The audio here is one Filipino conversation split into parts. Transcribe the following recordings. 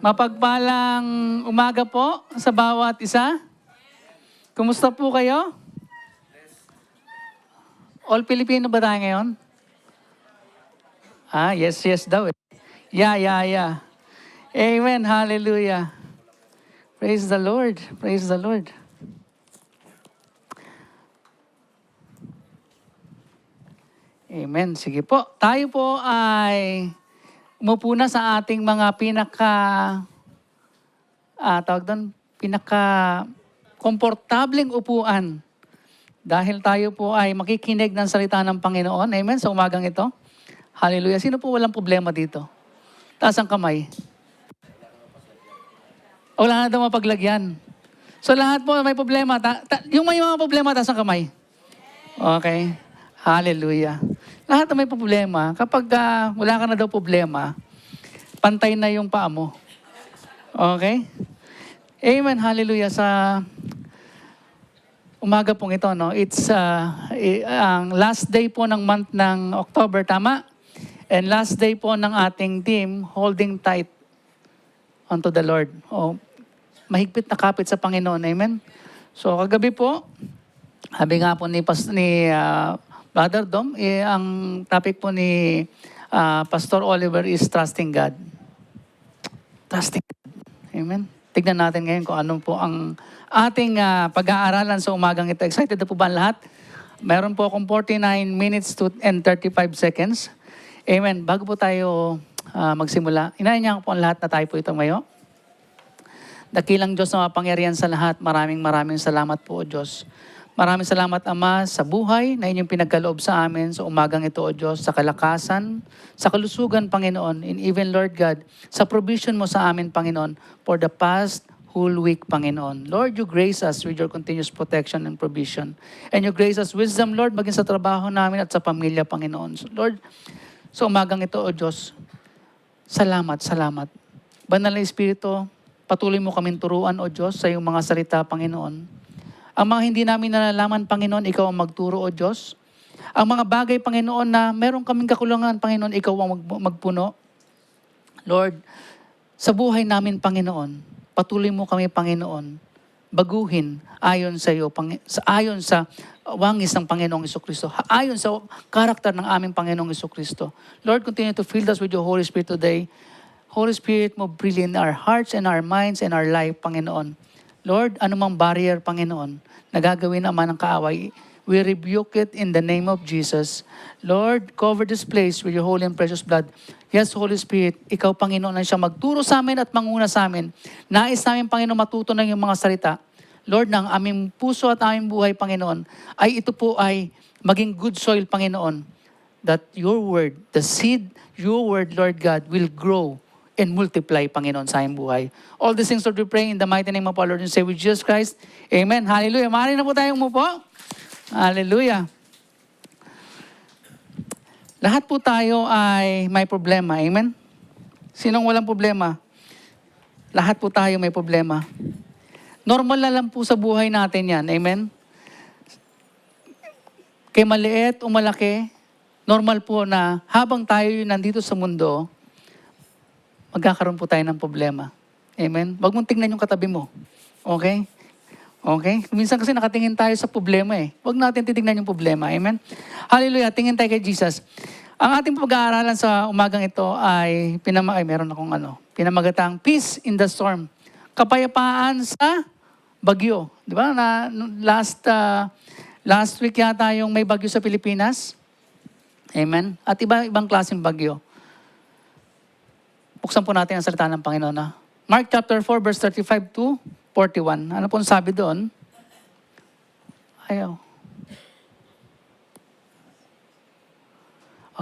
Mapagpalang umaga po sa bawat isa. Kumusta po kayo? All Filipino ba tayo ngayon? Yes daw eh. Yeah. Amen, hallelujah. Praise the Lord, praise the Lord. Amen, sige po. Tayo po ay umupo na sa ating mga pinaka-komportableng upuan. Dahil tayo po ay makikinig ng salita ng Panginoon. Amen, sa umagang ito. Hallelujah. Sino po walang problema dito? Taas ang kamay. Wala na daw mapaglagyan. So lahat po may problema. Yung may mga problema, taas ang kamay. Okay. Hallelujah. Lahat na may problema. Kapag wala ka na daw problema, pantay na yung paa mo. Okay? Amen. Hallelujah. Sa umaga pong ito, no? It's ang last day po ng month ng October, tama? And last day po ng ating team, holding tight unto the Lord. Mahigpit na kapit sa Panginoon. Amen? So kagabi po, sabi nga po ni Brother Dom, ang topic po ni Pastor Oliver is trusting God. Trusting God. Amen? Tignan natin ngayon kung ano po ang ating pag-aaralan sa umagang ito. Excited na po ba ang lahat? Meron po akong 49 minutes and 35 seconds. Amen. Bago po tayo magsimula, inaanyahan ko po ang lahat na tayo po ito ngayon. Dakilang Diyos na mapangyarihan sa lahat, maraming salamat po, O Diyos. Maraming salamat, Ama, sa buhay na inyong pinagkaloob sa amin sa umagang ito, O Diyos, sa kalakasan, sa kalusugan, Panginoon, and even, Lord God, sa provision mo sa amin, Panginoon, for the past whole week, Panginoon. Lord, you grace us with your continuous protection and provision. And you grace us wisdom, Lord, maging sa trabaho namin at sa pamilya, Panginoon. So, Lord, sa umagang ito, O Diyos, salamat. Banal na Espiritu, patuloy mo kaming turuan, O Diyos, sa iyong mga salita, Panginoon. Ang mga hindi namin nalalaman, Panginoon, ikaw ang magturo, O Diyos. Ang mga bagay, Panginoon, na meron kaming kakulangan, Panginoon, ikaw ang magpuno. Lord, sa buhay namin, Panginoon, patuloy mo kami, Panginoon, baguhin ayon sa iyo, ayon sa wangis ng Panginoong Jesucristo, ayon sa karakter ng aming Panginoong Jesucristo. Lord, continue to fill us with your Holy Spirit today. Holy Spirit mo, breathe in our hearts and our minds and our life, Panginoon. Lord, anumang barrier, Panginoon, na gagawin naman ng kaaway, we rebuke it in the name of Jesus. Lord, cover this place with your holy and precious blood. Yes, Holy Spirit, ikaw, Panginoon, na siya magturo sa amin at manguna sa amin. Nais namin, Panginoon, matuto ng iyong mga salita. Lord, ng aming puso at aming buhay, Panginoon, ay ito po ay maging good soil, Panginoon, that your word, the seed, your word, Lord God, will grow and multiply, Panginoon, sa aming buhay. All these things, Lord, we pray in the mighty name of our Lord and Savior Jesus Christ. Amen. Hallelujah. Maaari na po tayong umupo. Hallelujah. Lahat po tayo ay may problema. Amen? Sinong walang problema? Lahat po tayo may problema. Normal na lang po sa buhay natin yan. Amen? Kay maliit o malaki, normal po na habang tayo nandito sa mundo, magkakaroon po tayo ng problema. Amen? Huwag mong tingnan yung katabi mo. Okay? Okay? Minsan kasi nakatingin tayo sa problema eh. Huwag natin titignan yung problema. Amen? Hallelujah. Tingin tayo kay Jesus. Ang ating pag-aaralan sa umagang ito ay pinamagatang Peace in the Storm. Kapayapaan sa bagyo. Di ba? Last week yata yung may bagyo sa Pilipinas. Amen? At ibang klaseng bagyo. Buksan po natin ang salita ng Panginoon. Mark chapter 4 verse 35 to 41. Ano pong sabi doon? Ayaw.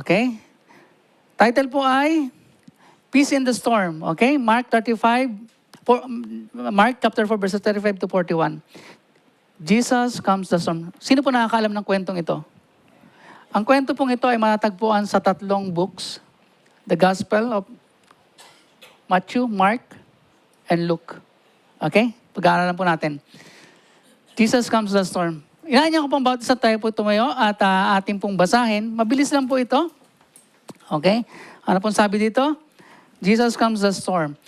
Okay? Title po ay Peace in the Storm. Okay? Mark chapter 4 verse 35 to 41. Jesus comes the storm. Sino po nakakaalam ng kwentong ito? Ang kwento pong ito ay matatagpuan sa 3 books. The Gospel of Matthew, Mark, and Luke. Okay? Pag-aaralan po natin. Jesus comes the storm. Inaanyahan ko pong bautismo tayo po tumayo at ating pong basahin. Mabilis lang po ito. Okay? Ano pong sabi dito? Jesus comes the storm.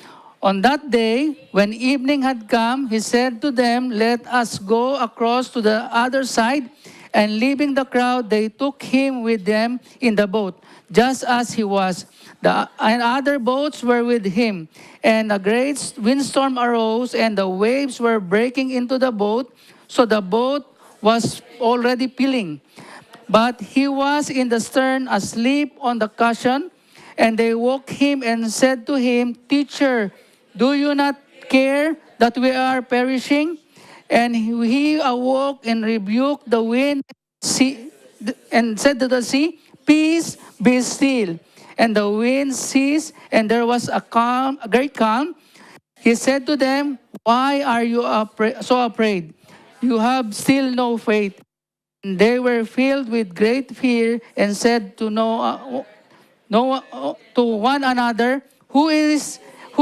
On that day, when evening had come, he said to them, "Let us go across to the other side." And leaving the crowd, they took him with them in the boat, just as he was. And other boats were with him. And a great windstorm arose, and the waves were breaking into the boat, so the boat was already filling. But he was in the stern, asleep on the cushion. And they woke him and said to him, "Teacher, do you not care that we are perishing?" And he awoke and rebuked the wind and said to the sea, "Peace, be still." And the wind ceased, and there was a great calm. He said to them, "Why are you so afraid? You have still no faith." And they were filled with great fear and said to to one another, who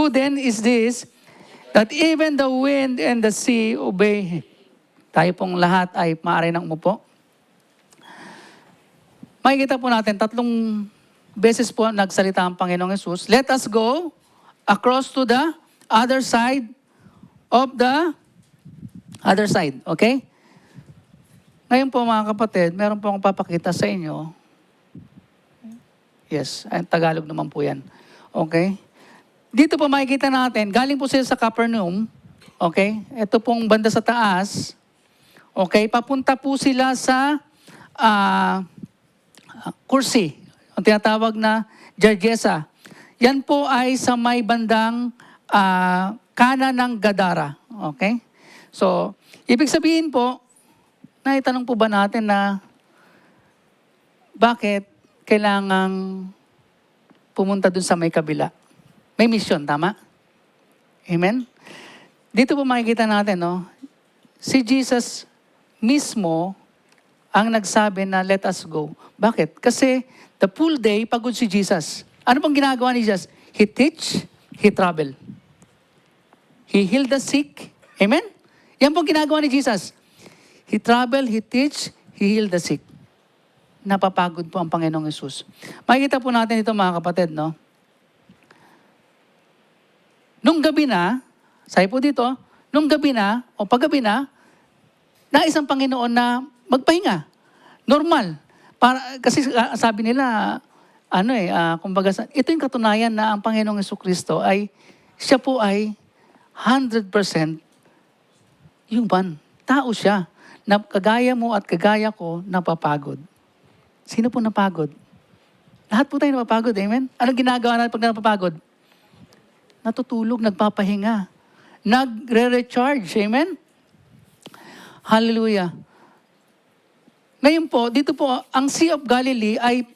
then is this, that even the wind and the sea obey him?" Tayo pong lahat ay maaari nang umupo. Makikita po natin, 3 beses po nagsalita ang Panginoong Yesus. Let us go across to the other side of the other side. Okay? Ngayon po mga kapatid, meron po akong papakita sa inyo. Yes, ay, Tagalog naman po yan. Okay? Dito po makikita natin, galing po sila sa Capernaum. Okay? Ito pong banda sa taas. Okay? Papunta po sila sa Kursi, ang tinatawag na Gergesa. Yan po ay sa may bandang kanan ng Gadara. Okay? So, ibig sabihin po, naitanong po ba natin na bakit kailangang pumunta dun sa may kabila? May mission, tama? Amen? Dito po makikita natin, no? Si Jesus mismo ang nagsabi na let us go. Bakit? Kasi the full day, pagod si Jesus. Ano pong ginagawa ni Jesus? He teach, He travel. He healed the sick. Amen? Yan pong ginagawa ni Jesus. He travel, He teach, He healed the sick. Napapagod po ang Panginoong Yesus. Makikita po natin ito mga kapatid, no? Nung gabi na, sabi po dito, nung gabi na, o paggabi na isang Panginoon na magpahinga. Normal. Kasi sabi nila, kumbaga, ito yung katunayan na ang Panginoong Jesucristo ay, siya po ay 100% human. Tao siya. Na kagaya mo at kagaya ko, napapagod. Sino po napagod? Lahat po tayo napapagod, amen? Anong ginagawa natin pag napapagod? Natutulog, nagpapahinga. Nagre-recharge, amen? Hallelujah. Ngayon po, dito po, ang Sea of Galilee ay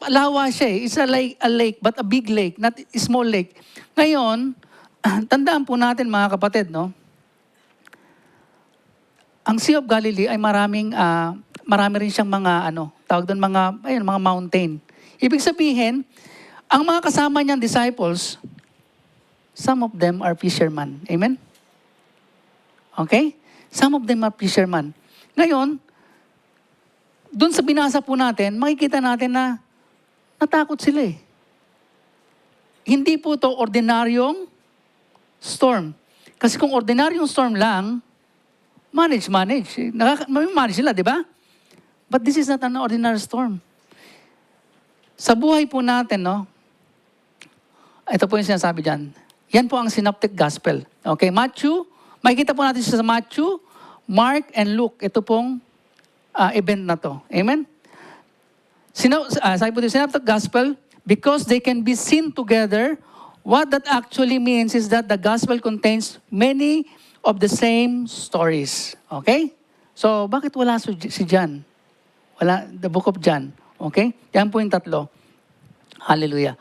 lawa siya eh. It's a lake, but a big lake, not a small lake. Ngayon, tandaan po natin mga kapatid, no? Ang Sea of Galilee ay marami rin siyang mga, tawag doon mga mountain. Ibig sabihin, ang mga kasama niyang disciples, some of them are fishermen. Amen? Okay? Some of them are fishermen. Ngayon, doon sa binasa po natin, makikita natin na natakot sila eh. Hindi po to ordinaryong storm. Kasi kung ordinaryong storm lang, manage. Manage sila, di ba? But this is not an ordinary storm. Sa buhay po natin, no? Ito po yung sinasabi dyan. Yan po ang synoptic gospel. Okay, Matthew, makikita po natin sa Matthew, Mark, and Luke. Ito pong event na to. Amen? Sabi po dito, synoptic gospel, because they can be seen together, what that actually means is that the gospel contains many of the same stories. Okay? So, bakit wala si John? Wala, the book of John. Okay? Yan po yung 3. Hallelujah.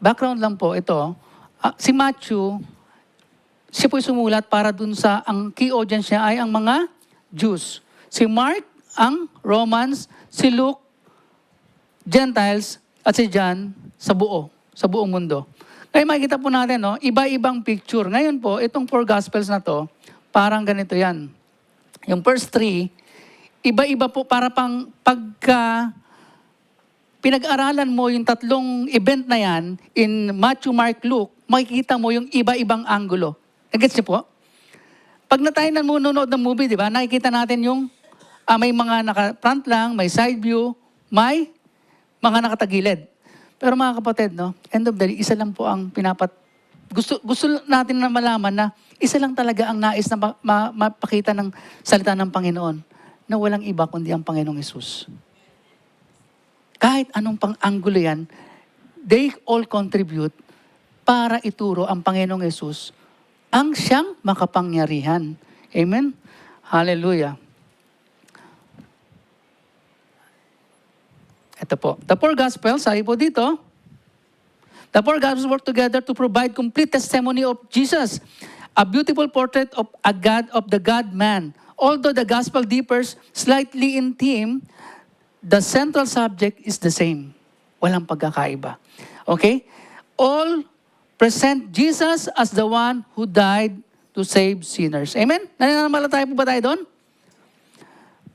Background lang po ito. Si Matthew, siya po'y sumulat para dun sa, ang key audience niya ay ang mga Jews. Si Mark, ang Romans, si Luke, Gentiles, at si John, sa buong mundo. Kaya makikita po natin, no, iba-ibang picture. Ngayon po, itong 4 Gospels na to, parang ganito yan. Yung first 3, iba-iba po para pang pinag-aralan mo yung tatlong event na yan in Matthew, Mark, Luke, makikita mo yung iba-ibang anggulo. Nagets niyo po? Pag na tayo nanonood ng movie, di ba, nakikita natin yung may mga naka-front lang, may side view, may mga nakatagilid. Pero mga kapatid, no, end of the day, isa lang po ang gusto natin na malaman na isa lang talaga ang nais na mapakita ng salita ng Panginoon na walang iba kundi ang Panginoong Hesus. Kahit anong pang-anggulo yan, they all contribute para ituro ang Panginoong Hesus ang siyang makapangyarihan. Amen? Hallelujah. Ito po. The four Gospels, sabi po dito, the four Gospels work together to provide complete testimony of Jesus, a beautiful portrait of the God-man. Although the Gospel differs slightly in theme, the central subject is the same. Walang pagkakaiba. Okay? All present Jesus as the one who died to save sinners. Amen? Nananampalataya po ba tayo doon?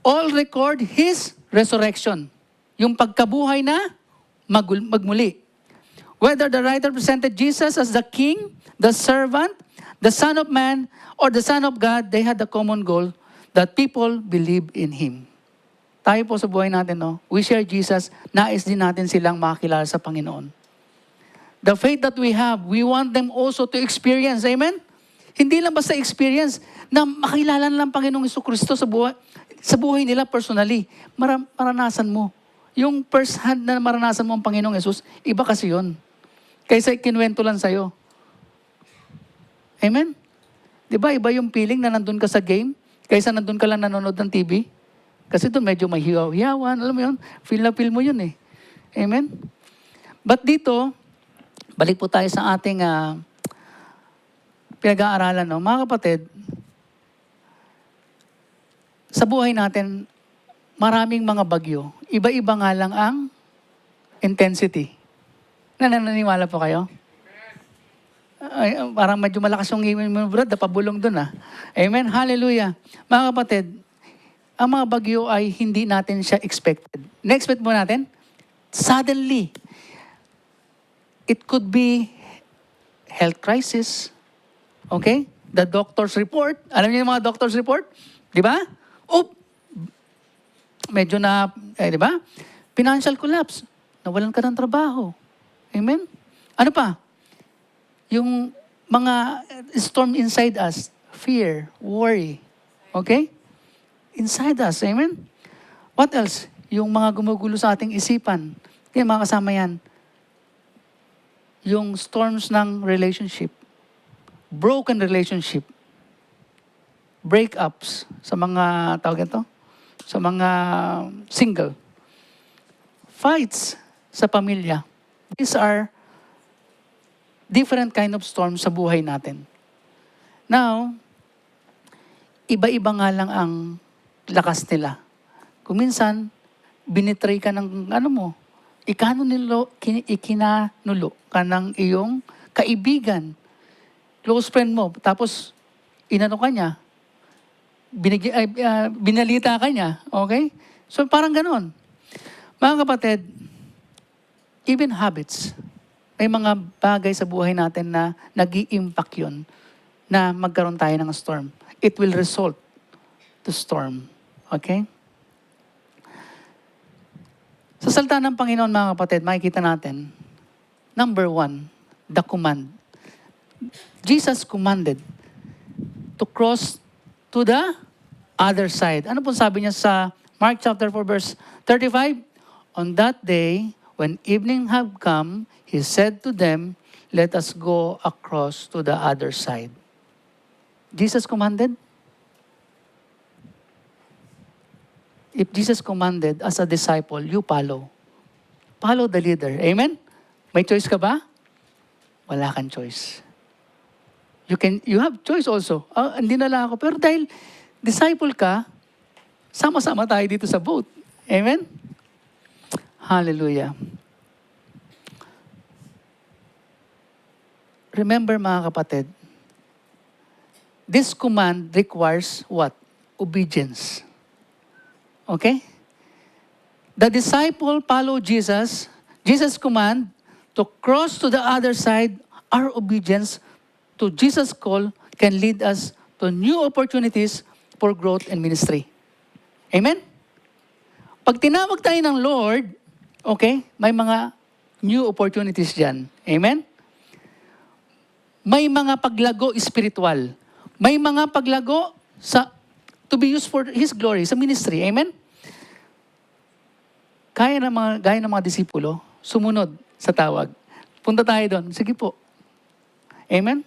All record His resurrection. Yung pagkabuhay na magmuli. Whether the writer presented Jesus as the king, the servant, the Son of Man, or the Son of God, they had the common goal that people believe in Him. Tayo po sa buhay natin, no? We share Jesus, nais din natin silang makakilala sa Panginoon. The faith that we have, we want them also to experience. Amen? Hindi lang basta experience na makilala ng Panginoong Jesucristo sa buhay nila personally. Maranasan mo. Yung first hand na maranasan mo ang Panginoong Jesus, iba kasi yun. Kaysa kinuwento lang sa'yo. Amen? Di ba, iba yung feeling na nandun ka sa game, kaysa nandun ka lang nanonood ng TV. Kasi doon medyo may hiyaw-hiyawan, alam mo yun, feel na feel mo yun eh. Amen? But dito, balik po tayo sa ating pinag-aaralan. No? Mga kapatid, sa buhay natin, maraming mga bagyo. Iba-iba nga lang ang intensity. Naniniwala po kayo? Ay, parang medyo malakas yung iwan mo, brad, napabulong dun ah. Amen? Hallelujah. Mga kapatid, ang mga bagyo ay hindi natin siya expected. Na-expect mo natin? Suddenly, it could be health crisis. Okay? The doctor's report. Alam niyo yung mga doctor's report? Di ba? Medyo na, di ba? Financial collapse. Nawalan ka ng trabaho. Amen? Ano pa? Yung mga storm inside us. Fear, worry. Okay? Inside us. Amen? What else? Yung mga gumugulo sa ating isipan. Kaya mga kasama yan. Yung storms ng relationship. Broken relationship. Breakups sa mga, tawag ito? Sa mga single. Fights sa pamilya. These are different kind of storms sa buhay natin. Now, iba-iba nga lang ang lakas nila. Kung minsan, binitray ka ng ikinanulo ka ng iyong kaibigan, close friend mo, tapos inano ka niya, binalita ka niya, okay? So parang ganon. Mga kapatid, even habits, may mga bagay sa buhay natin na nag-i-impact yun na magkaroon tayo ng storm. It will result to storm. Okay? Sa salita ng Panginoon, mga kapatid, makikita natin, number 1, the command. Jesus commanded to cross to the other side. Ano po sabi niya sa Mark chapter 4 verse 35? On that day, when evening had come, He said to them, let us go across to the other side. Jesus commanded? If Jesus commanded as a disciple, you follow. Follow the leader. Amen? May choice ka ba? Wala kang choice. You have choice also. Hindi na lang ako. Pero dahil disciple ka, sama-sama tayo dito sa boat. Amen? Hallelujah. Remember mga kapatid, this command requires what? Obedience. Okay? The disciple followed Jesus. Jesus' command to cross to the other side, our obedience to Jesus' call can lead us to new opportunities for growth and ministry. Amen? Pag tinawag tayo ng Lord, okay, may mga new opportunities dyan. Amen? May mga paglago spiritual. May mga paglago to be used for His glory, sa ministry. Amen? Gaya ng mga disipulo, sumunod sa tawag. Punta tayo doon. Sige po. Amen?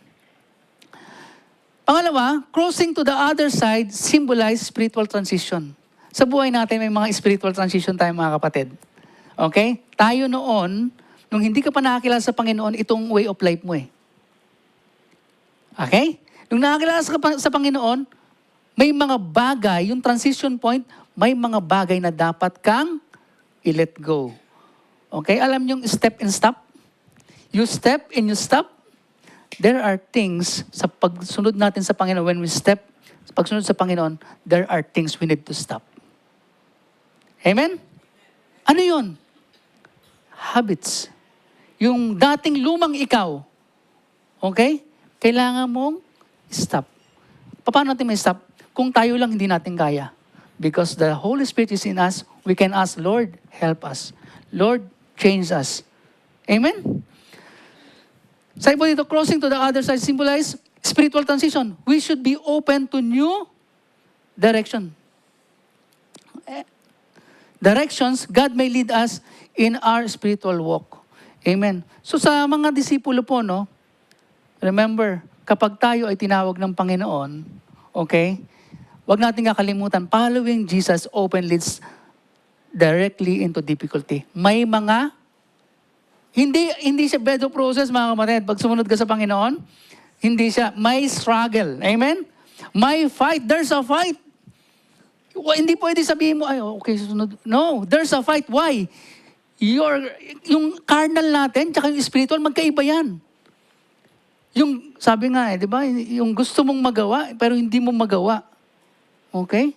Pangalawa, crossing to the other side symbolize spiritual transition. Sa buhay natin, may mga spiritual transition tayo, mga kapatid. Okay? Tayo noon, nung hindi ka pa nakakilala sa Panginoon, itong way of life mo eh. Okay? Nung nakakilala sa Panginoon, may mga bagay, yung transition point, may mga bagay na dapat kang i-let go. Okay? Alam niyo yung step and stop? You step and you stop. There are things sa pagsunod natin sa Panginoon, when we step, sa pagsunod sa Panginoon, there are things we need to stop. Amen? Ano yun? Habits. Yung dating lumang ikaw, okay? Kailangan mong stop. Paano natin may stop? Kung tayo lang hindi natin kaya. Because the Holy Spirit is in us, we can ask, Lord, help us. Lord, change us. Amen? Sabi po dito, crossing to the other side symbolize spiritual transition. We should be open to new direction. Directions, God may lead us in our spiritual walk. Amen. So sa mga disipulo po, no, remember, kapag tayo ay tinawag ng Panginoon, okay, wag natin kakalimutan, following Jesus often leads directly into difficulty. May mga, hindi siya bed of process, mga kapatid. Pag sumunod ka sa Panginoon, hindi siya, may struggle. Amen? May fight. There's a fight. Hindi pwede sabihin mo, ay, okay, susunod. No, there's a fight. Why? Yung carnal natin, tsaka yung spiritual, magkaiba yan. Yung, sabi nga di ba, yung gusto mong magawa, pero hindi mo magawa. Okay?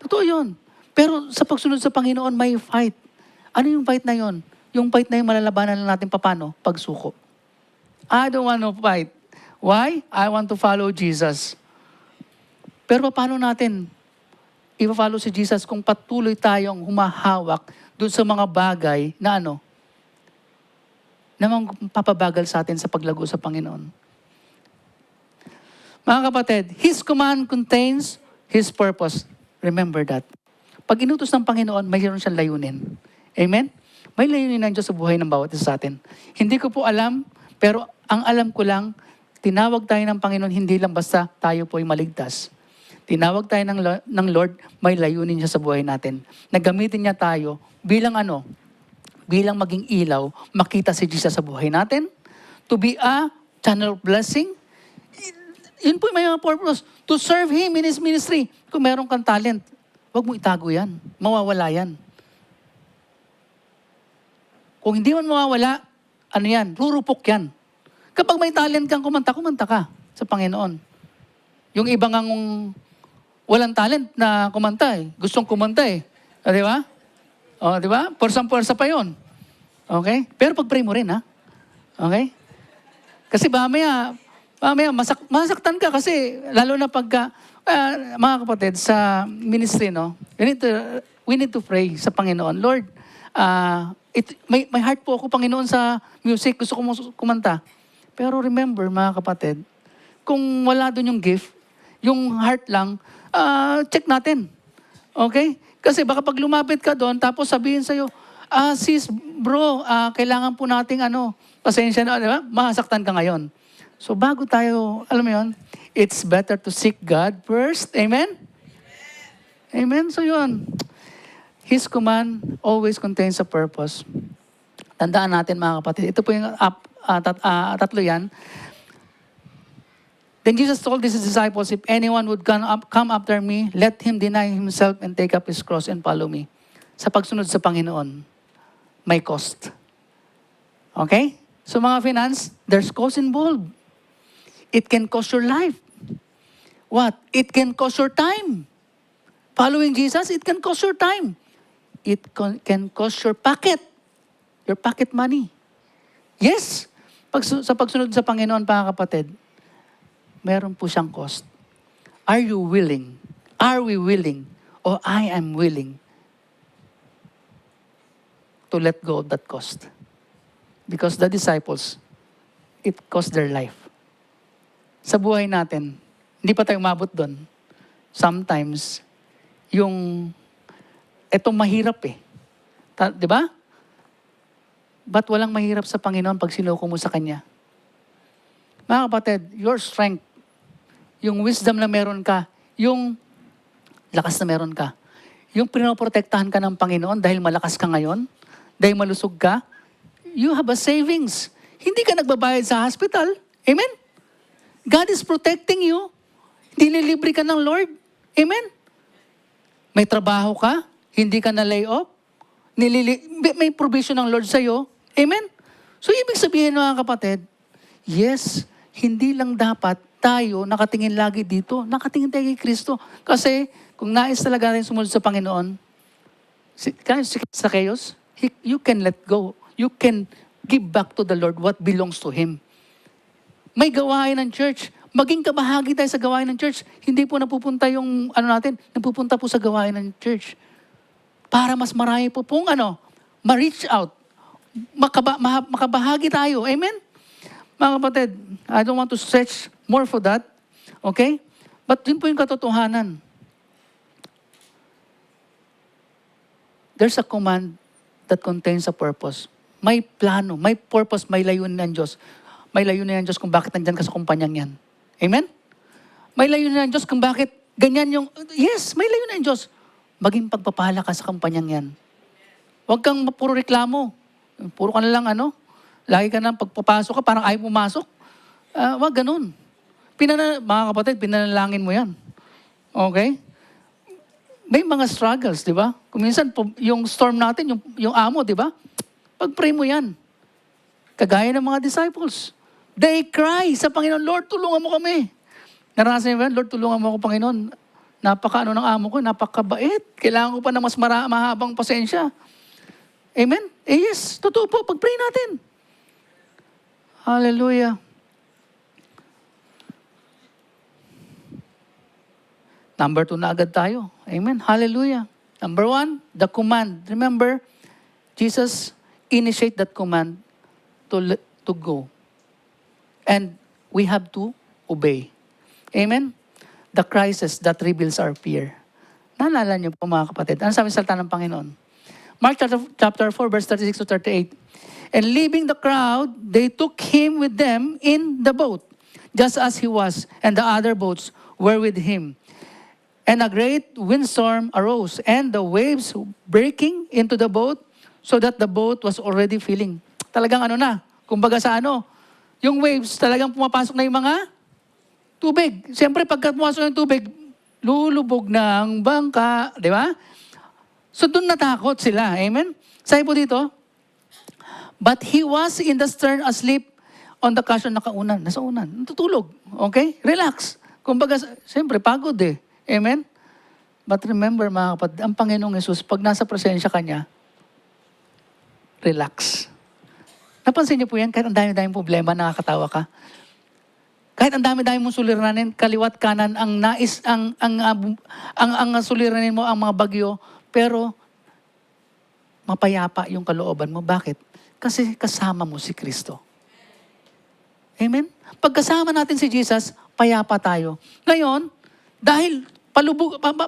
Totoo yun. Pero sa pagsunod sa Panginoon, may fight. Ano yung fight na yun? Yung fight na yung malalabanan lang natin paano? Pagsuko. I don't want to fight. Why? I want to follow Jesus. Pero paano natin i-follow si Jesus kung patuloy tayong humahawak doon sa mga bagay na na papabagal sa atin sa paglago sa Panginoon. Mga kapatid, His command contains His purpose. Remember that. Pag inutos ng Panginoon, mayroon siyang layunin. Amen? May layunin ng Diyos sa buhay ng bawat isa sa atin. Hindi ko po alam, pero ang alam ko lang, tinawag tayo ng Panginoon, hindi lang basta tayo po ay maligtas. Tinawag tayo ng Lord, may layunin siya sa buhay natin. Nagamitin niya tayo bilang bilang maging ilaw, makita si Jesus sa buhay natin, to be a channel of blessing. Yun po may mga purpose. To serve Him in His ministry. Kung meron kang talent, huwag mo itago yan. Mawawala yan. Kung hindi man mawawala, ano yan? Rurupok yan. Kapag may talent kang kumanta ka sa Panginoon. Yung ibang walang talent na kumanta eh. Gustong kumanta eh. O, di ba? O, di ba? Puwersang-puwersa pa yun. Okay? Pero pag-pray mo rin, ha? Okay? Kasi mamaya masaktan ka kasi, lalo na pagka, mga kapatid, sa ministry, no? We need to pray sa Panginoon. Lord, may heart po ako, Panginoon, sa music. Gusto ko kumanta. Pero remember, mga kapatid, kung wala doon yung gift, yung heart lang, check natin. Okay? Kasi baka pag lumapit ka doon, tapos sabihin sa'yo, sis, bro, kailangan po nating pasensya na, di ba? Masaktan ka ngayon. So bago tayo, alam mo yun, it's better to seek God first. Amen? Amen? So yun. His command always contains a purpose. Tandaan natin, mga kapatid. Ito po yung tatlo yan. Then Jesus told His disciples, if anyone would come after me, let him deny himself and take up his cross and follow me. Sa pagsunod sa Panginoon, may cost. Okay? So mga finance, there's cost involved. It can cost your life. What? It can cost your time. Following Jesus, it can cost your time. can cost your pocket money. Yes, sa pagsunod sa Panginoon, mga kapatid, meron po siyang cost. Are you willing? Are we willing? Or I am willing to let go of that cost? Because the disciples, it cost their life. Sa buhay natin, hindi pa tayo umabot doon. Sometimes, etong mahirap eh. Di ba? Ba't walang mahirap sa Panginoon pag sinuko mo sa Kanya? Mga kapatid, your strength, yung wisdom na meron ka, yung lakas na meron ka, yung pinoprotektahan ka ng Panginoon dahil malakas ka ngayon, dahil malusog ka, you have a savings. Hindi ka nagbabayad sa hospital. Amen? God is protecting you. Nililibre ka ng Lord. Amen? May trabaho ka, hindi ka na-lay off, may provision ng Lord sa'yo. Amen? So, ibig sabihin mga kapatid, yes, hindi lang dapat tayo nakatingin lagi dito. Nakatingin tayo kay Kristo. Kasi, kung nais talaga rin sumunod sa Panginoon, sa chaos, you can let go. You can give back to the Lord what belongs to Him. May gawain ng church. Maging kabahagi tayo sa gawain ng church. Hindi po napupunta yung napupunta po sa gawain ng church. Para mas marami po pong ma-reach out. Makabahagi tayo. Amen? Mga kapatid, I don't want to stretch more for that. Okay? But yun po yung katotohanan. There's a command that contains a purpose. May plano, may purpose, may layunin ng Diyos. May layunin ng Diyos kung bakit nandyan ka sa kumpanyang yan. Amen? May layunin ng Diyos kung bakit ganyan yung... Yes, may layunin ng Diyos. Maging pagpapala ka sa kumpanyang yan. Huwag kang puro reklamo. Puro ka na lang lagi ka na pagpapasok ka, parang ayaw pumasok. Huwag ganun. Mga kapatid, pinanalangin mo yan. Okay? May mga struggles, di ba? Kung minsan, yung storm natin, yung amo, di ba? Pag-pray mo yan. Kagaya ng mga disciples. They cry sa Panginoon, Lord, tulungan mo kami. Naranasan niyo ba? Lord, tulungan mo ako, Panginoon. Ng amo ko, napakabait. Kailangan ko pa ng mas mahabang pasensya. Amen? Yes, totoo po. Pag-pray natin. Hallelujah. Number 2 na agad tayo. Amen. Hallelujah. Number 1, the command. Remember, Jesus initiate that command to go. And we have to obey. Amen? The crisis that reveals our fear. Naalala niyo po mga kapatid. Ano sabi sa salita ng Panginoon? Mark chapter 4, verse 36 to 38. And leaving the crowd, they took him with them in the boat, just as he was, and the other boats were with him. And a great windstorm arose, and the waves breaking into the boat, so that the boat was already filling. Talagang kumbaga sa yung waves, talagang pumapasok na yung mga tubig. Siyempre, pagka pumasok yung tubig, lulubog na ang bangka, di ba? So, doon natakot sila. Amen? Sabi po dito, but he was in the stern asleep on the cushion, nasa unan, natutulog. Okay? Relax. Kumbaga, siyempre, pagod eh. Amen? But remember, mga kapatid, ang Panginoong Yesus, pag nasa presensya ka niya, relax. Napansin niyo po yan, kahit ang dami-dami problema, nakakatawa ka. Kahit ang dami-dami mong suliranin, kaliwat kanan, ang suliranin mo, ang mga bagyo, pero mapayapa yung kalooban mo. Bakit? Kasi kasama mo si Kristo. Amen? Pagkasama natin si Jesus, payapa tayo. Ngayon, dahil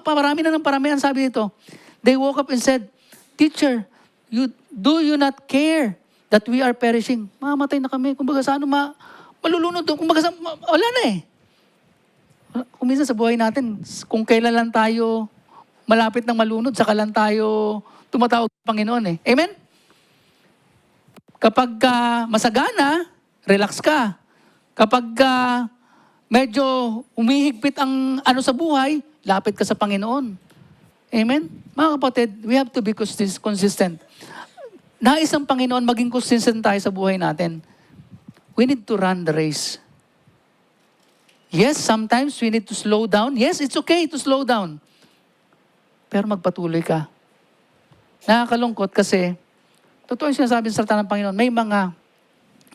parami na ng paramihan, sabi dito, they woke up and said, Teacher, do you not care that we are perishing? Mamatay na kami. Kumbaga sa malulunod doon. Kumbaga wala na eh. Kung minsan sa buhay natin, kung kailan lang tayo malapit ng malunod, saka lang tayo tumatawag sa Panginoon eh. Amen? Kapag masagana, relax ka. Kapag medyo umihigpit ang sa buhay, lapit ka sa Panginoon. Amen? Mga kapatid, we have to be consistent. Nais ng Panginoon maging consistent tayo sa buhay natin. We need to run the race. Yes, sometimes we need to slow down. Yes, it's okay to slow down. Pero magpatuloy ka. Nakakalungkot kasi, totoo yung sinasabi sa salita ng Panginoon, may mga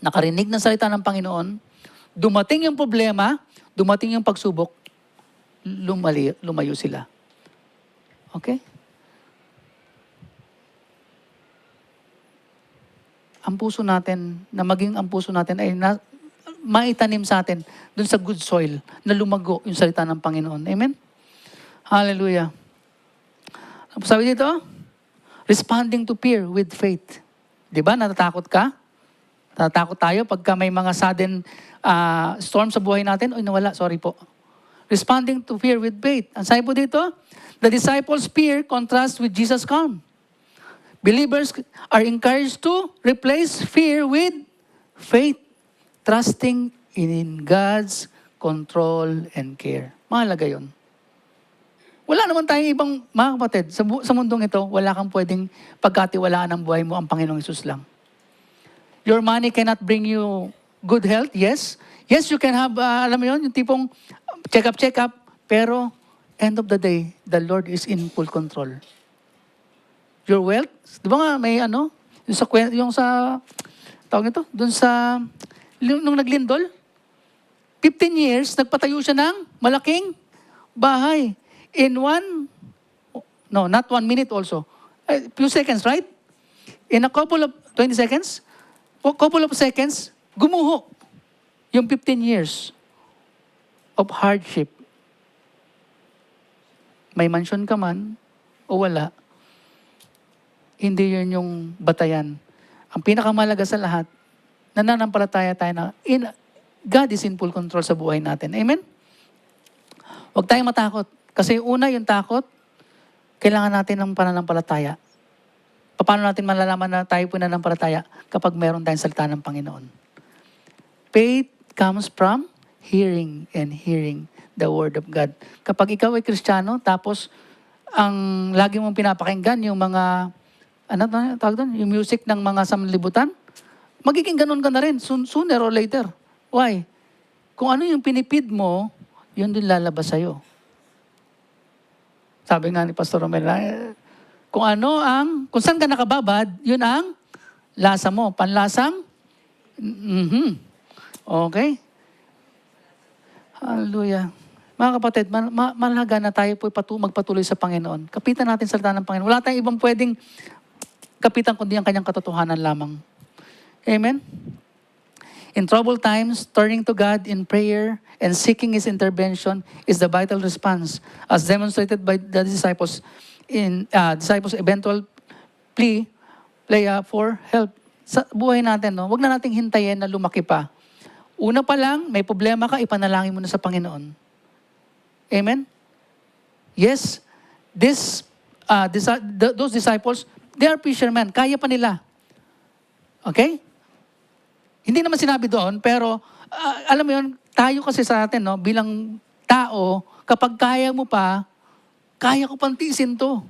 nakarinig ng salita ng Panginoon, dumating yung problema, dumating yung pagsubok, lumayo sila. Okay? Ang puso natin, na maging ang puso natin ay maitanim sa atin dun sa good soil na lumago yung salita ng Panginoon. Amen? Hallelujah. Sabi dito, responding to fear with faith. Di ba? Natatakot ka? Natatakot tayo pagka may mga sudden storm sa buhay natin. Uy, nawala. Sorry po. Responding to fear with faith. Ang sabi po dito, the disciples' fear contrasts with Jesus' calm. Believers are encouraged to replace fear with faith, trusting in God's control and care. Mahalaga yun. Wala naman tayong ibang, mga kapatid, sa mundong ito, wala kang pwedeng pagkatiwalaan ng buhay mo, ang Panginoong Hesus lang. Your money cannot bring you good health, yes. Yes, you can have, alam mo yun, yung tipong check up, pero end of the day, the Lord is in full control. Your wealth, di ba nga may yung sa tawag nito, dun sa, nung naglindol, 15 years, nagpatayo siya ng malaking bahay. Not 1 minute also. A few seconds, right? In a couple of 20 seconds, gumuho yung 15 years of hardship. May mansion ka man o wala, hindi yun yung batayan. Ang pinakamalaga sa lahat, nananampalataya tayo na God is in full control sa buhay natin. Amen? Huwag tayong matakot. Kasi una, yung takot, kailangan natin ng pananampalataya. Paano natin malalaman na tayo po nananampalataya? Kapag meron tayong salita ng Panginoon. Faith comes from hearing and hearing the Word of God. Kapag ikaw ay Kristiyano, tapos ang lagi mong pinapakinggan yung mga yung music ng mga sanlibutan, magiging ganun ka na rin, sooner or later. Why? Kung ano yung pinipid mo, yun din lalabas sa'yo. Sabi nga ni Pastor Romel, kung saan ka nakababad, yun ang lasa mo. Panlasang? Okay. Hallelujah. Mga kapatid, mahalaga na tayo po magpatuloy sa Panginoon. Kapitan natin salita ng Panginoon. Wala tayong ibang pwedeng kapitan kundi ang kanyang katotohanan lamang. Amen? In troubled times, turning to God in prayer and seeking His intervention is the vital response, as demonstrated by the disciples in disciples' eventual plea for help. Sa buhay natin, huwag na nating hintayin na lumaki pa. Una pa lang, may problema ka, ipanalangin mo na sa Panginoon. Amen? Yes, those disciples, they are fishermen. Kaya pa nila. Okay? Hindi naman sinabi doon, pero alam mo yun, tayo kasi sa atin, bilang tao, kapag kaya mo pa, kaya ko pang tiisin to.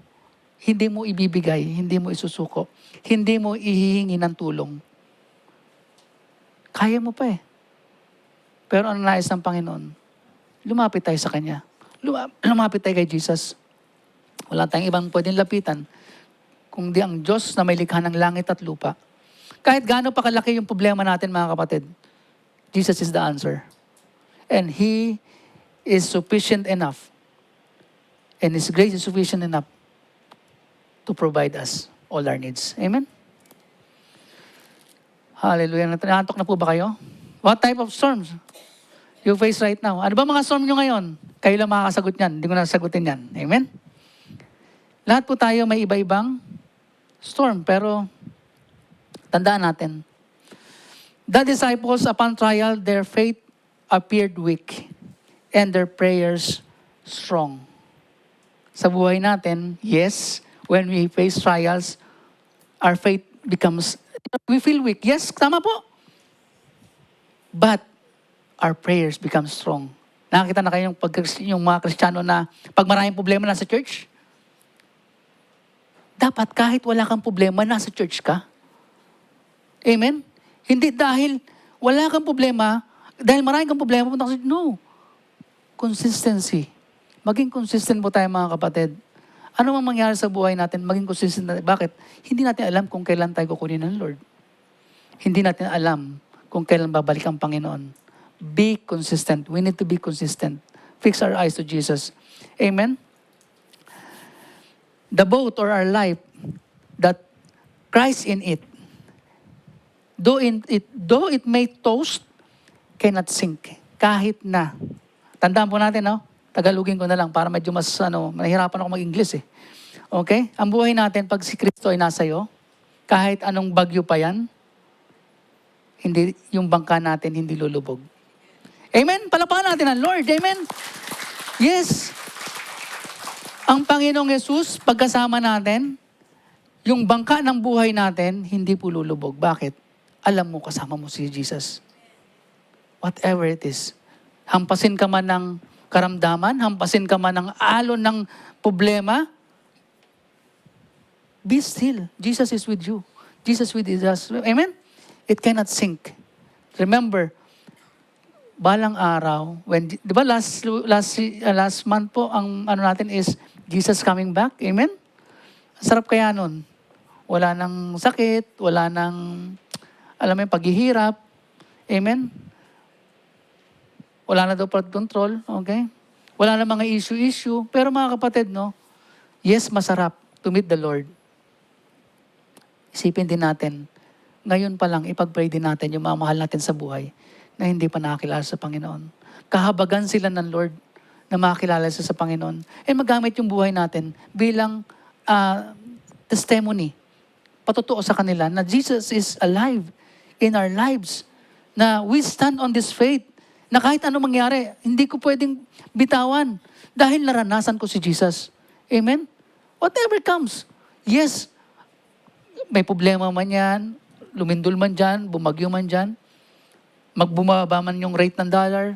Hindi mo ibibigay, hindi mo isusuko, hindi mo ihihingi ng tulong. Kaya mo pa eh. Pero ang nais ng Panginoon, lumapit tayo sa Kanya. Lumapit tayo kay Jesus. Wala tayong ibang pwedeng lapitan, kundi ang Diyos na may likha ng langit at lupa. Kahit gaano pa kalaki yung problema natin, mga kapatid, Jesus is the answer. And He is sufficient enough. And His grace is sufficient enough to provide us all our needs. Amen? Hallelujah. Nantok na po ba kayo? What type of storms you face right now? Ano ba mga storm nyo ngayon? Kayo lang makakasagot yan. Hindi ko na sagutin yan. Amen? Lahat po tayo may iba-ibang storm, pero tandaan natin. The disciples, upon trial, their faith appeared weak and their prayers strong. Sa buhay natin, yes, when we face trials, our faith becomes, we feel weak. Yes, tama po. But our prayers become strong. Nakakita na kayo yung mga Kristiyano na pag maraming problema nasa church? Dapat kahit wala kang problema, nasa church ka. Amen? Hindi dahil wala kang problema, dahil maraming kang problema, punta ka sa church. No. Consistency. Maging consistent po tayo, mga kapatid. Ano mang mangyari sa buhay natin, maging consistent natin. Bakit? Hindi natin alam kung kailan tayo kukunin ng Lord. Hindi natin alam kung kailan babalik ang Panginoon. Be consistent. We need to be consistent. Fix our eyes to Jesus. Amen? The boat or our life, that Christ in it, though it may toast, cannot sink. Kahit na. Tandaan po natin, no? Tagalogin ko na lang para medyo mas, nahihirapan ako mag-English eh. Okay? Ang buhay natin, pag si Kristo ay nasa iyo, kahit anong bagyo pa yan, hindi, yung bangka natin hindi lulubog. Amen? Palapakan natin ang Lord. Amen? Yes. Ang Panginoong Yesus, pagkasama natin, yung bangka ng buhay natin, hindi po lulubog. Bakit? Alam mo, kasama mo si Jesus. Whatever it is. Hampasin ka man ng karamdaman, hampasin ka man ng alon ng problema, be still. Jesus is with you. Jesus with us. Amen? It cannot sink. Remember, balang araw, di ba last month po, ang natin is Jesus coming back. Amen? Sarap kaya nun. Wala nang sakit, wala nang, alam mo yung paghihirap. Amen? Wala na daw flood control, okay? Wala na mga issue. Pero mga kapatid, no? Yes, masarap to meet the Lord. Isipin din natin, ngayon pa lang, ipag-pray din natin yung mga mahal natin sa buhay na hindi pa nakakilala sa Panginoon. Kahabagan sila ng Lord na makakilala sila sa Panginoon. Magamit yung buhay natin bilang testimony, patutuo sa kanila na Jesus is alive in our lives, na we stand on this faith, na kahit ano mangyari, hindi ko pwedeng bitawan dahil naranasan ko si Jesus. Amen? Whatever comes. Yes, may problema man yan, lumindol man dyan, bumagyo man dyan, magbumaba man yung rate ng dollar.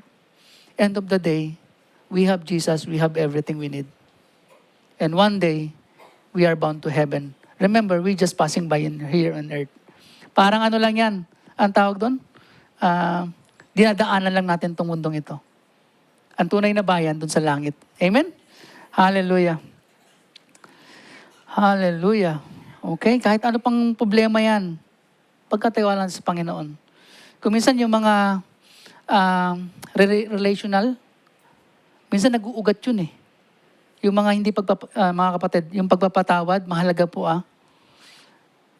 End of the day, we have Jesus, we have everything we need. And one day, we are bound to heaven. Remember, we just passing by here on earth. Parang ano lang yan, ang tawag doon? Dinadaanan lang natin itong mundong ito. Ang tunay na bayan doon sa langit. Amen? Hallelujah. Hallelujah. Okay? Kahit ano pang problema yan, pagkatiwala sa Panginoon. Kung minsan yung mga relational, minsan nag-uugat yun eh. Yung mga mga kapatid, yung pagpapatawad, mahalaga po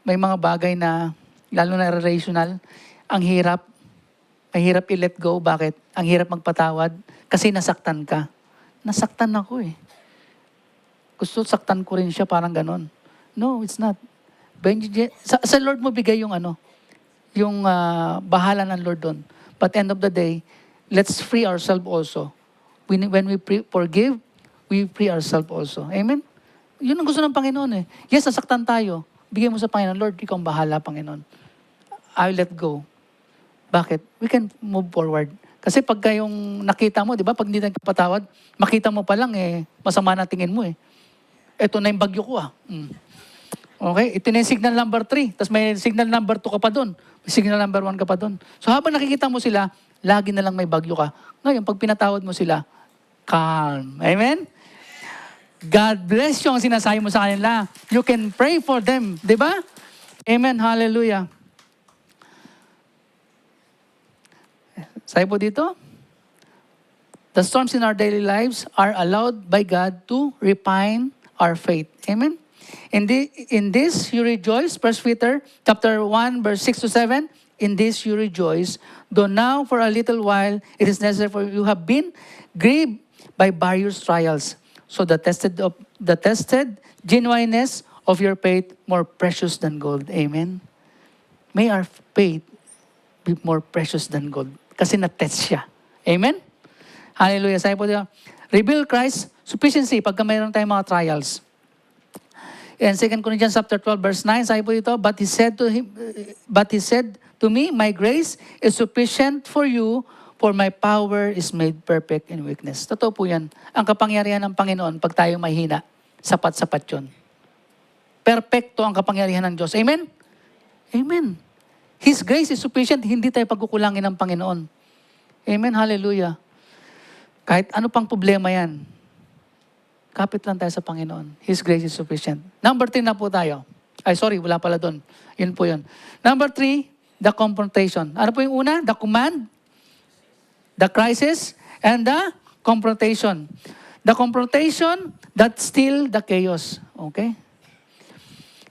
May mga bagay na, lalo na relational, ang hirap, mahirap i-let go. Bakit? Ang hirap magpatawad. Kasi nasaktan ka. Nasaktan ako eh. Gusto saktan ko rin siya, parang ganon. No, it's not. Sa Lord mo bigay yung yung bahala ng Lord doon. But end of the day, let's free ourselves also. When we forgive, we free ourselves also. Amen? Yun ang gusto ng Panginoon eh. Yes, nasaktan tayo. Bigay mo sa Panginoon, Lord, ikaw ang bahala, Panginoon. I'll let go. Bakit? We can move forward. Kasi pagka yung nakita mo, di ba, pag hindi tayo kapatawad, makita mo pa lang masama na tingin mo eh. Ito na yung bagyo ko Okay? Ito na yung signal number 3. Tapos may signal number 2 ka pa doon. May signal number 1 ka pa doon. So habang nakikita mo sila, lagi na lang may bagyo ka. Ngayon, pag pinatawad mo sila, calm. Amen? God bless you ang sinasabi mo sa kanila. You can pray for them. Di ba? Amen. Hallelujah. Sabi po dito, the storms in our daily lives are allowed by God to refine our faith. Amen? In this you rejoice, 1 Peter chapter 1, verse 6 to 7, in this you rejoice, though now for a little while it is necessary for you have been grieved by various trials, so the tested genuineness of your faith more precious than gold. Amen? May our faith be more precious than gold. Kasi na-test siya. Amen? Hallelujah. Sabi po dito, reveal Christ's sufficiency pagka mayroon tayong mga trials. And 2 Corinthians chapter 12, verse 9, sabi po dito, But he said to me, my grace is sufficient for you, for my power is made perfect in weakness. Totoo po yan. Ang kapangyarihan ng Panginoon, pag tayo mahina, sapat-sapat yun. Perfecto ang kapangyarihan ng Diyos. Amen? Amen. His grace is sufficient, hindi tayo pagkukulangin ng Panginoon. Amen, hallelujah. Kahit ano pang problema yan, kapit lang tayo sa Panginoon. His grace is sufficient. Number 3 na po tayo. Ay, sorry, wala pala doon. Yun po yun. Number 3, the confrontation. Ano po yung una? The command, the crisis, and the confrontation. The confrontation, that still the chaos. Okay?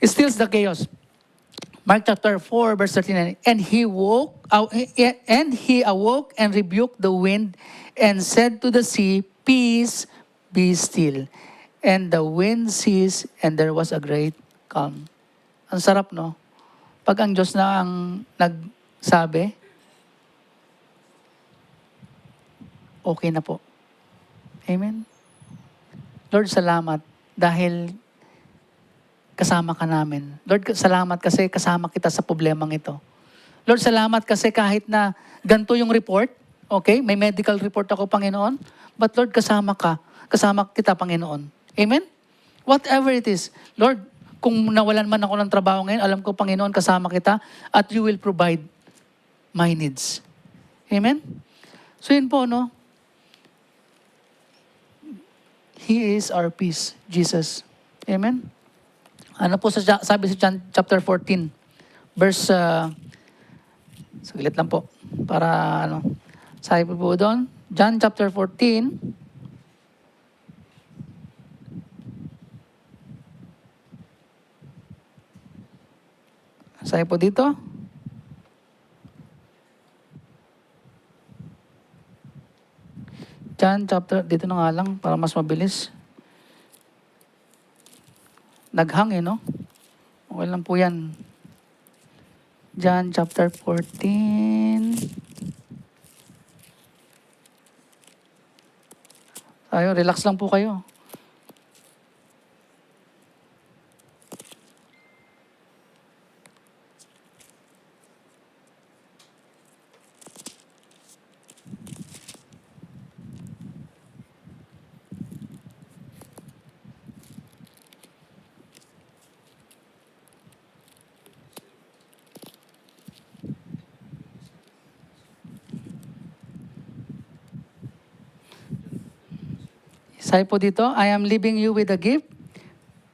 It stills the chaos. Mark chapter 4, verse 39. And he awoke and rebuked the wind and said to the sea, Peace, be still. And the wind ceased and there was a great calm. Ang sarap, no? Pag ang Diyos na ang nagsabi, okay na po. Amen? Lord, salamat dahil kasama ka namin. Lord, salamat kasi kasama kita sa problemang ito. Lord, salamat kasi kahit na ganito yung report, okay, may medical report ako, Panginoon, but Lord, kasama ka. Kasama kita, Panginoon. Amen? Whatever it is. Lord, kung nawalan man ako ng trabaho ngayon, alam ko, Panginoon, kasama kita at you will provide my needs. Amen? So yun po, no? He is our peace, Jesus. Amen? Ano po sabi sa John chapter 14, verse, saglit lang po, para ano, sabi po doon, John chapter 14, sabi po dito, John chapter, dito na nga lang, para mas mabilis. Naghang no? Okay lang po yan. John chapter 14. Tayo, relax lang po kayo. Sabi po dito, I am leaving you with a gift,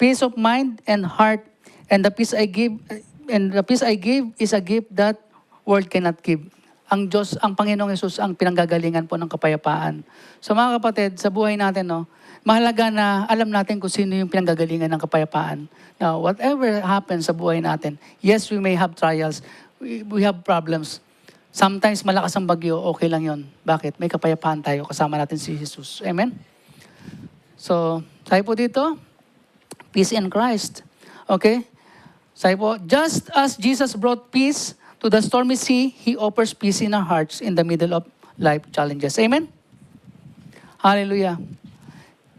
peace of mind and heart, and the peace I give is a gift that world cannot give. Ang Diyos, ang Panginoong Yesus ang pinanggagalingan po ng kapayapaan. So mga kapatid, sa buhay natin, no, mahalaga na alam natin kung sino yung pinanggagalingan ng kapayapaan. Now, whatever happens sa buhay natin, yes, we may have trials, we have problems. Sometimes malakas ang bagyo, okay lang yon. Bakit? May kapayapaan tayo, kasama natin si Jesus. Amen? So, sabi po dito, peace in Christ. Okay? Sabi po, just as Jesus brought peace to the stormy sea, He offers peace in our hearts in the middle of life challenges. Amen? Hallelujah.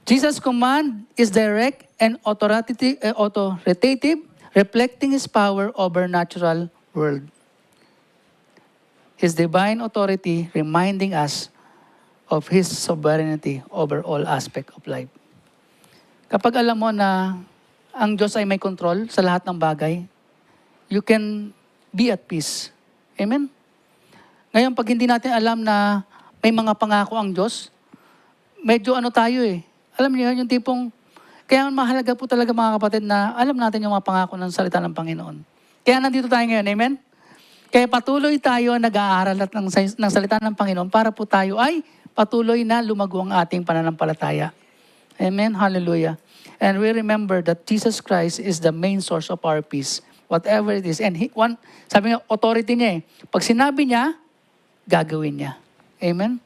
Jesus' command is direct and authoritative, reflecting His power over natural world. His divine authority reminding us of His sovereignty over all aspect of life. Kapag alam mo na ang Diyos ay may control sa lahat ng bagay, you can be at peace. Amen? Ngayon, pag hindi natin alam na may mga pangako ang Diyos, medyo ano tayo eh. Alam niyo yung tipong, kaya mahalaga po talaga mga kapatid na alam natin yung mga pangako ng salita ng Panginoon. Kaya nandito tayo ngayon, amen? Kaya patuloy tayo nag-aaral at ng salita ng Panginoon para po tayo ay patuloy na lumago ang ating pananampalataya. Amen? Hallelujah. And we remember that Jesus Christ is the main source of our peace. Whatever it is. And sabi nga, authority niya eh. Pag sinabi niya, gagawin niya. Amen?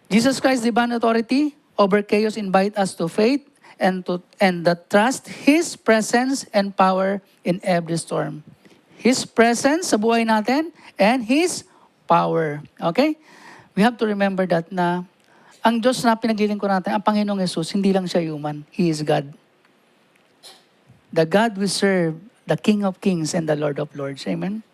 Jesus Christ's divine authority over chaos invite us to faith and the trust His presence and power in every storm. His presence sa buhay natin and His power. Okay? We have to remember that na ang Diyos na pinaglilingkuran natin, ang Panginoong Yesus, hindi lang siya human. He is God. The God we serve, the King of Kings and the Lord of Lords. Amen?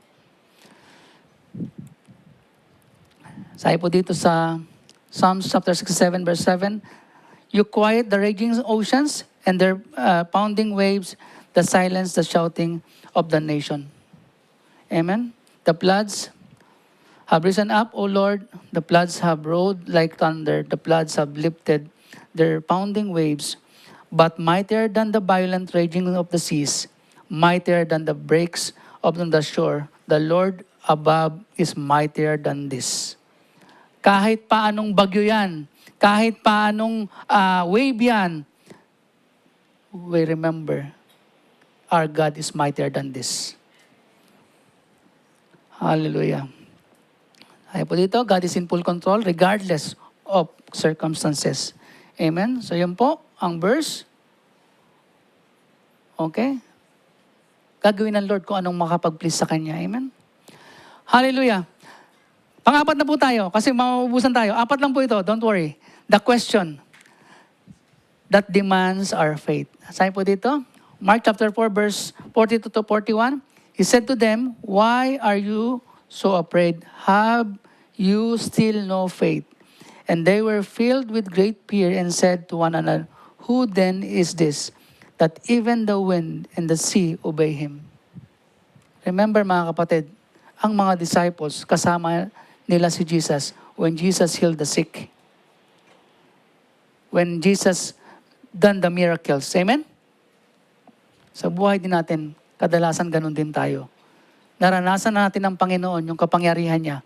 Sabi po dito sa Psalms chapter 67 verse 7, You quiet the raging oceans and their pounding waves, the silence, the shouting of the nation. Amen? The floods have risen up, O Lord. The floods have roared like thunder. The floods have lifted their pounding waves. But mightier than the violent raging of the seas, mightier than the breaks of the shore, the Lord above is mightier than this. Kahit paanong bagyo yan, kahit paanong wave yan, we remember our God is mightier than this. Hallelujah. Ay po dito, God is in full control regardless of circumstances. Amen? So yun po, ang verse. Okay? Gagawin ng Lord kung anong makapag-please sa Kanya. Amen? Hallelujah. Pang-apat na po tayo, kasi mauubusan tayo. Apat lang po ito, don't worry. The question that demands our faith. Sabi po dito, Mark chapter 4, verse 42 to 41, He said to them, "Why are you so afraid? Have you still no faith?" And they were filled with great fear and said to one another, "Who then is this, that even the wind and the sea obey Him?" Remember mga kapatid, ang mga disciples, kasama nila si Jesus when Jesus healed the sick. When Jesus done the miracles. Amen? Sa buhay din natin, kadalasan ganun din tayo. Naranasan natin ng Panginoon yung kapangyarihan niya.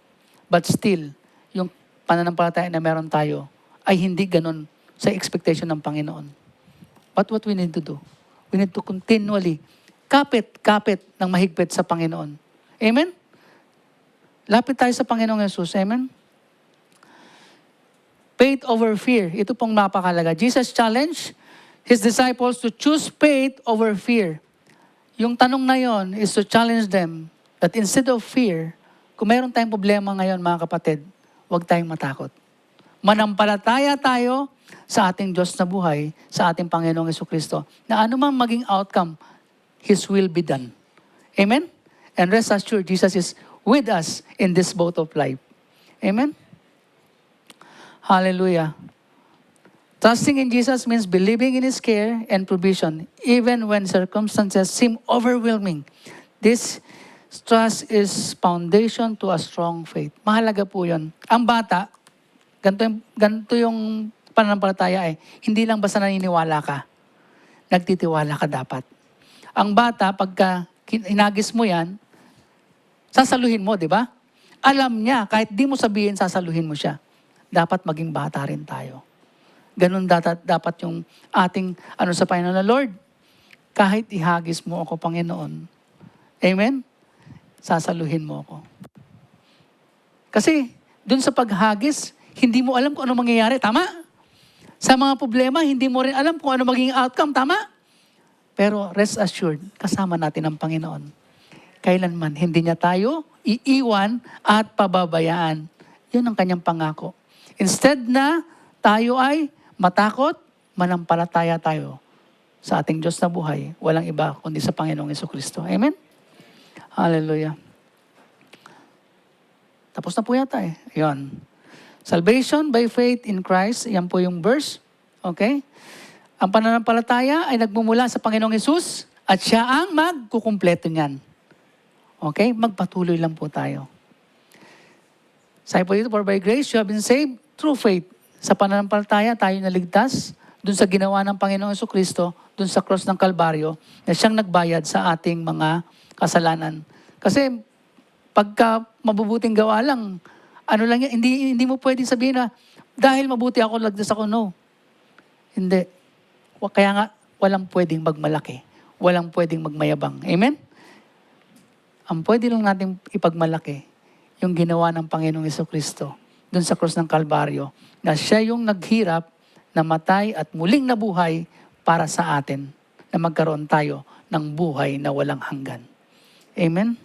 But still, yung pananampalataya na meron tayo ay hindi ganun sa expectation ng Panginoon. But what we need to do? We need to continually kapit ng mahigpit sa Panginoon. Amen? Lapit tayo sa Panginoong Yesus. Amen? Faith over fear. Ito pong napakalaga. Jesus challenged His disciples to choose faith over fear. Yung tanong na yon is to challenge them that instead of fear, kung mayroon tayong problema ngayon mga kapatid, huwag tayong matakot. Manampalataya tayo sa ating Diyos na buhay, sa ating Panginoong Jesucristo, na anumang maging outcome, His will be done. Amen? And rest assured, Jesus is with us in this boat of life. Amen? Hallelujah. Trusting in Jesus means believing in His care and provision, even when circumstances seem overwhelming. This trust is foundation to a strong faith. Mahalaga po yun. Ang bata, ganito yung pananampalataya hindi lang basta naniniwala ka. Nagtitiwala ka dapat. Ang bata, pagka hinagis mo yan, sasaluhin mo, di ba? Alam niya, kahit di mo sabihin, sasaluhin mo siya. Dapat maging bata rin tayo. Ganun dapat yung ating sa Panginoon na, Lord, kahit ihagis mo ako, Panginoon, amen? Sasaluhin mo ako. Kasi, dun sa paghagis, hindi mo alam kung ano mangyayari, tama? Sa mga problema, hindi mo rin alam kung ano maging outcome, tama? Pero rest assured, kasama natin ang Panginoon. Kailanman, hindi niya tayo iiwan at pababayaan. Yun ang kanyang pangako. Instead na tayo ay matakot, manampalataya tayo sa ating Diyos na buhay. Walang iba kundi sa Panginoong Jesucristo. Amen? Hallelujah. Tapos na po yata Ayan. Salvation by faith in Christ. Yan po yung verse. Okay? Ang pananampalataya ay nagmumula sa Panginoong Hesus at siya ang magkukumpleto niyan. Okay? Magpatuloy lang po tayo. Sabi po dito, for by grace you have been saved through faith. Sa pananampalataya, tayo naligtas dun sa ginawa ng Panginoong Jesucristo, dun sa cross ng Kalbaryo, na siyang nagbayad sa ating mga kasalanan. Kasi pagka mabubuting gawa lang, lang yan, hindi mo pwedeng sabihin na, dahil mabuti ako, lagdas ako, no. Hindi. Kaya nga, walang pwedeng magmalaki. Walang pwedeng magmayabang. Amen? Ang pwede lang natin ipagmalaki, yung ginawa ng Panginoong Jesucristo dun sa cross ng Kalbaryo, na siya yung naghirap, namatay at muling nabuhay para sa atin, na magkaroon tayo ng buhay na walang hanggan. Amen?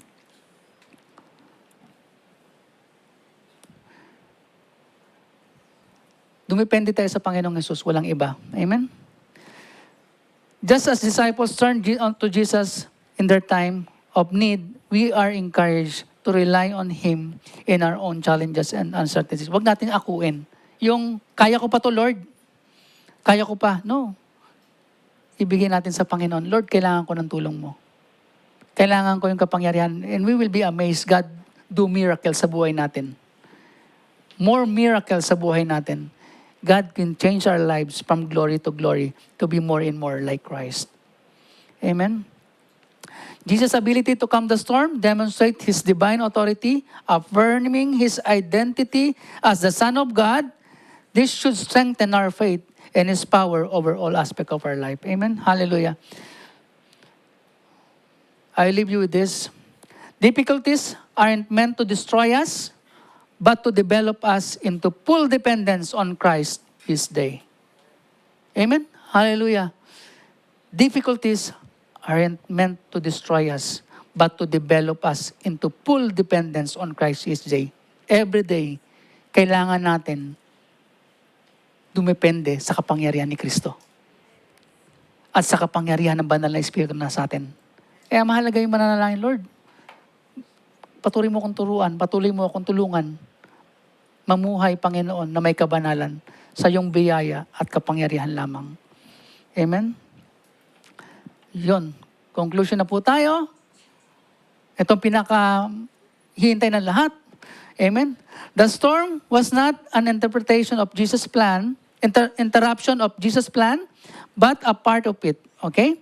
Dumipende tayo sa Panginoong Hesus, walang iba. Amen? Just as disciples turned to Jesus in their time of need, we are encouraged to rely on Him in our own challenges and uncertainties. Huwag natin akuin. Yung, kaya ko pa to, Lord. Kaya ko pa. No. Ibigay natin sa Panginoon, Lord, kailangan ko ng tulong mo. Kailangan ko yung kapangyarihan. And we will be amazed. God do miracles sa buhay natin. More miracles sa buhay natin. God can change our lives from glory to glory to be more and more like Christ. Amen? Jesus' ability to calm the storm demonstrates His divine authority, affirming His identity as the Son of God. This should strengthen our faith and His power over all aspects of our life. Amen? Hallelujah. I leave you with this. Difficulties aren't meant to destroy us, but to develop us into full dependence on Christ this day. Amen? Hallelujah. Difficulties aren't meant to destroy us, but to develop us into full dependence on Christ this day. Every day, kailangan natin dumepende sa kapangyarihan ni Kristo. At sa kapangyarihan ng banal na Espiritu na sa atin. Kaya mahalaga yung mananalangin, Lord. Patuloy mo akong turuan, patuloy mo akong tulungan. Mamuhay, Panginoon, na may kabanalan sa iyong biyaya at kapangyarihan lamang. Amen? Yun. Conclusion na po tayo. Itong pinaka-hihintay ng lahat. Amen? The storm was not an interpretation of Jesus' plan, interruption of Jesus' plan, but a part of it. Okay?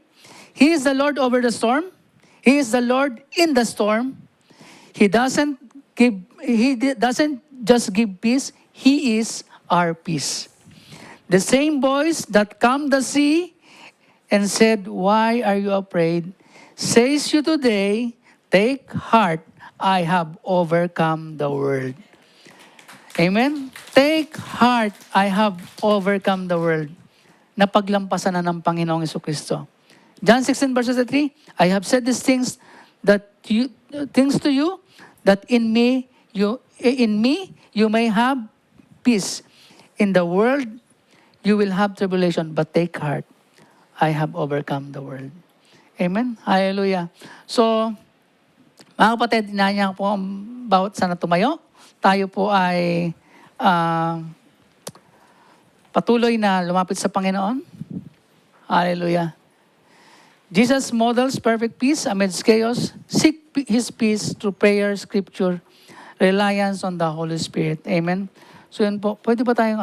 He is the Lord over the storm. He is the Lord in the storm. He doesn't just give peace. He is our peace. The same voice that calmed the sea and said, "Why are you afraid?" says you today, "Take heart, I have overcome the world." Amen? Take heart, I have overcome the world. Napaglampasan na ng Panginoong Jesucristo. John 16 verses 3, I have said these things to you, that in me you may have peace. In the world you will have tribulation, but take heart, I have overcome the world. Amen? Hallelujah. So, mga kapatid, inanyang po ang bawat sana tumayo. Tayo po ay patuloy na lumapit sa Panginoon. Hallelujah. Jesus models perfect peace amidst chaos. Seek His peace through prayer, scripture, reliance on the Holy Spirit. Amen? So yun po, pwede ba tayong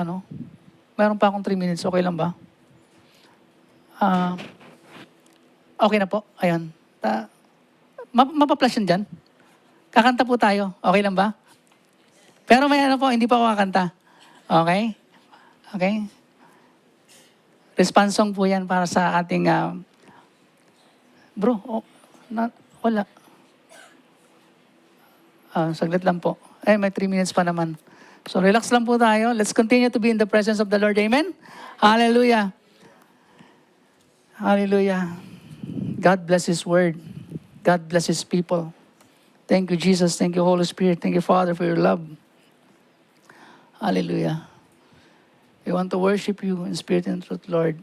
meron pa akong 3 minutes, okay lang ba? Okay na po, ayun. Mapaplas yun dyan. Kakanta po tayo, okay lang ba? Pero may po, hindi pa ako kakanta. Okay? Okay? Response song po yan para sa ating bro, wala. Saglit lang po. May 3 minutes pa naman. So relax lang po tayo. Let's continue to be in the presence of the Lord. Amen? Hallelujah. Hallelujah. God bless His word. God bless His people. Thank you, Jesus. Thank you, Holy Spirit. Thank you, Father, for your love. Hallelujah. We want to worship you in spirit and truth, Lord.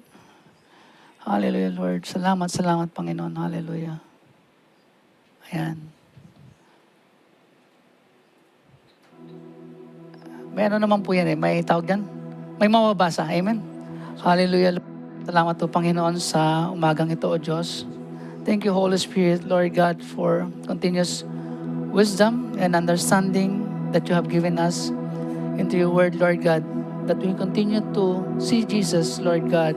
Hallelujah, Lord. Salamat, salamat, Panginoon. Hallelujah. Ayan. May naman po yan may tawag yan. May mababasa. Amen. Hallelujah. Salamat po, Panginoon, sa umagang ito, O Diyos. Thank you, Holy Spirit, Lord God, for continuous wisdom and understanding that you have given us into your word, Lord God, that we continue to see Jesus, Lord God,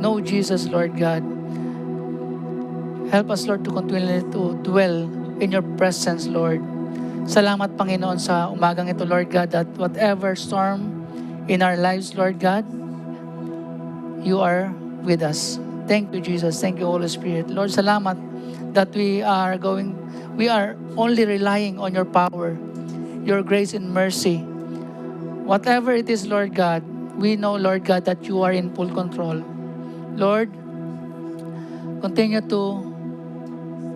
know Jesus, Lord God. Help us, Lord, to continue to dwell in your presence, Lord. Salamat, Panginoon, sa umagang ito, Lord God, that whatever storm in our lives, Lord God, you are with us. Thank you, Jesus. Thank you, Holy Spirit. Lord, salamat that we are only relying on your power, your grace and mercy. Whatever it is, Lord God, we know, Lord God, that you are in full control. Lord, continue to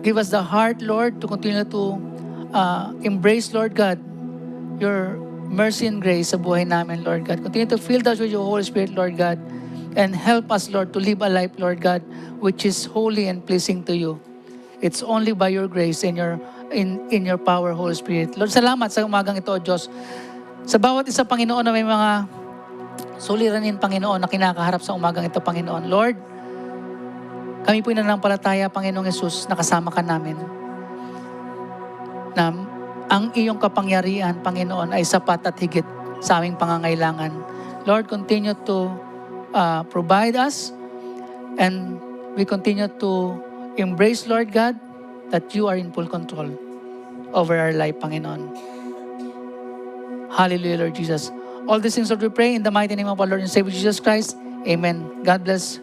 give us the heart, Lord, to continue to embrace, Lord God, your mercy and grace sa buhay namin, Lord God. Continue to fill us with your Holy Spirit, Lord God, and help us, Lord, to live a life, Lord God, which is holy and pleasing to you. It's only by your grace and in your power, Holy Spirit. Lord, salamat sa umagang ito, Diyos. Sa bawat isa, Panginoon, na may mga suliranin, Panginoon, na kinakaharap sa umagang ito, Panginoon. Lord, kami po nananampalataya, Panginoong Yesus, na kasama ka namin. Na ang iyong kapangyarihan, Panginoon, ay sapat at higit sa aming pangangailangan. Lord, continue to provide us, and we continue to embrace, Lord God, that you are in full control over our life, Panginoon. Hallelujah, Lord Jesus. All these things, Lord, we pray in the mighty name of our Lord and Savior Jesus Christ. Amen. God bless